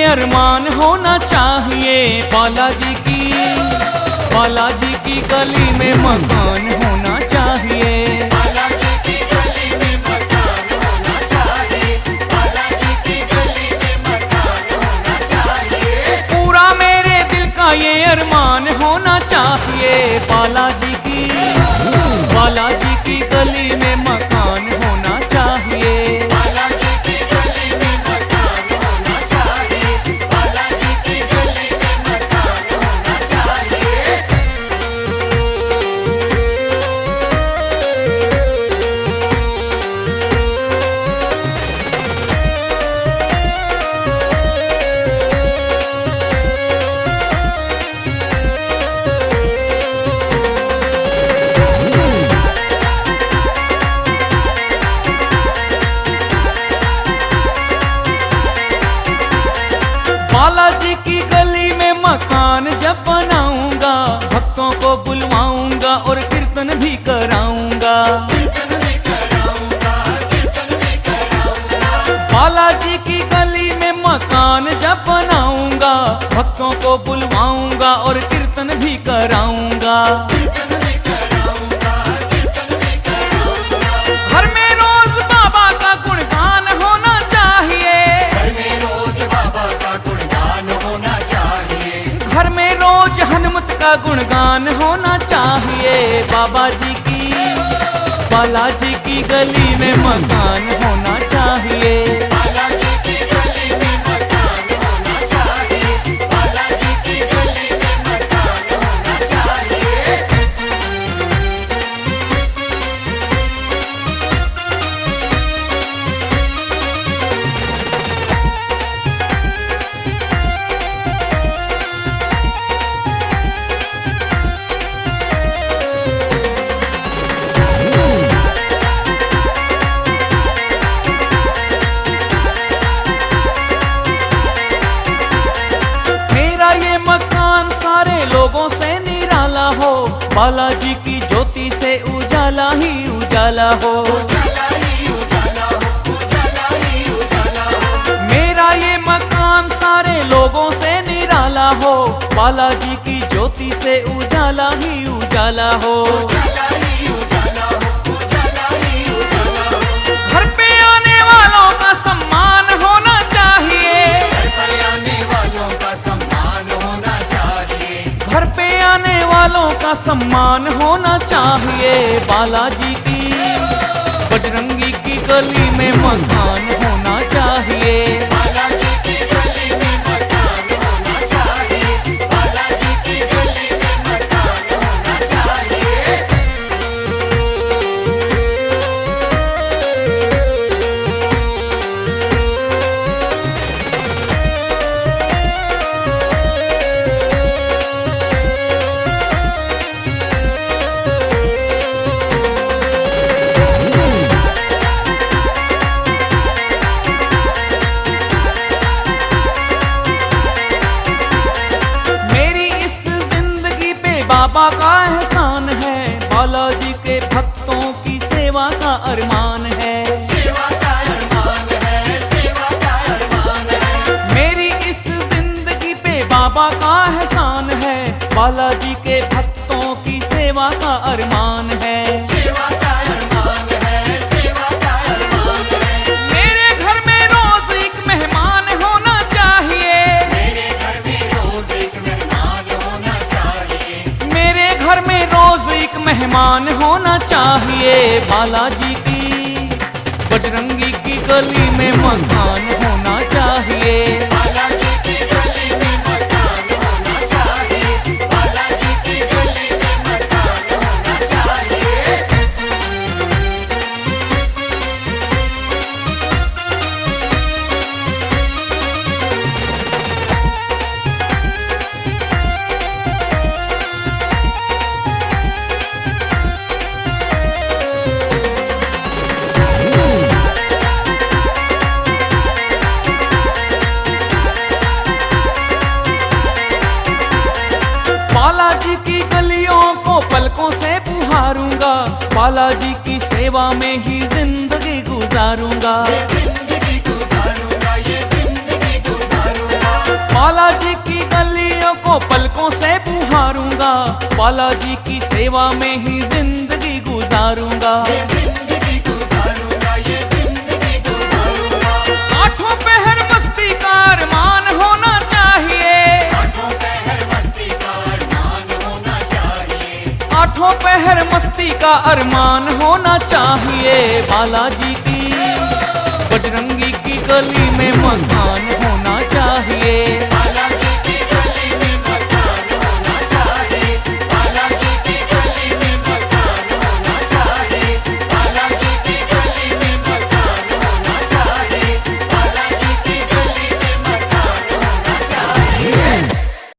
अरमान होना चाहिए। बालाजी की गली में मकान होना चाहिए। बालाजी की गली में मकान होना चाहिए। बालाजी की गली में मकान होना चाहिए। पूरा मेरे दिल का ये अरमान होना चाहिए। बालाजी की गली में मकान होना चाहिए। बालाजी की गली में मकान होना चाहिए। बालाजी की गली में मकान होना चाहिए। बालाजी की गली में मकान जब बनाऊंगा, भक्तों को बुलवाऊंगा और कीर्तन भी कराऊंगा। कीर्तन भी कराऊंगा, कीर्तन भी कराऊंगा। बालाजी की गली में मकान जब बनाऊंगा, भक्तों को बुलवाऊंगा और कीर्तन भी कराऊंगा। कीर्तन भी कराऊंगा, कीर्तन भी कराऊंगा। घर में रोज बाबा का गुणगान होना चाहिए। घर में रोज बाबा का गुणगान होना चाहिए। घर में रोज हनुमत का गुणगान होना चाहिए। बालाजी की गली में मकान होना चाहिए। बालाजी की गली में मकान होना चाहिए। बालाजी की गली में मकान होना चाहिए। मेरा ये मकान सारे लोगों से निराला हो। बालाजी की ज्योति से उजाला ही उजाला हो। उजाला ही उजाला हो, उजाला ही उजाला हो। मेरा ये मकान सारे लोगों से निराला हो। बालाजी की ज्योति से उजाला ही उजाला हो। उजाला ही उजाला हो, उजाला ही उजाला हो। घर पे आने वालों का सम्मान होना चाहिए। घर पर आने वालों का सम्मान होना चाहिए। घर पे आने वालों का सम्मान होना चाहिए। बालाजी की बजरंगी की गली में मकान होना चाहिए। बालाजी की गली में मकान होना चाहिए। बालाजी की गली में मकान होना चाहिए। मेरी इस जिंदगी पे बाबा का एहसान है। बालाजी के भक्तों की सेवा का अरमान है। सेवा का अरमान है, सेवा का अरमान है। मेरी इस जिंदगी पे बाबा का एहसान है। बालाजी के भक्तों की सेवा का अरमान है। सेवा का अरमान है, सेवा का अरमान है। मेरे घर में रोज एक मेहमान होना चाहिए। मेरे घर में रोज एक मेहमान होना चाहिए। मेरे घर में रोज एक मेहमान होना चाहिए। बालाजी की बजरंगी की गली में मकान होना चाहिए। बालाजी की गली में मकान होना चाहिए। बालाजी की गली में मकान होना चाहिए। बालाजी की गलियों को पलकों से पुहारूंगा। बालाजी की सेवा में ही जिंदगी गुजारूंगा। ये जिंदगी गुजारूंगा, ये जिंदगी गुजारूंगा। पलकों से पुहारूंगा, बालाजी की सेवा में ही जिंदगी गुजारूंगा। ये जिंदगी गुजारूंगा, ये जिंदगी गुजारूंगा। आठों पहर मस्ती का अरमान होना चाहिए, आठों पहर मस्ती का अरमान होना चाहिए। आठों पहर मस्ती का अरमान होना चाहिए। बालाजी की बजरंगी की गली में मकान होना चाहिए।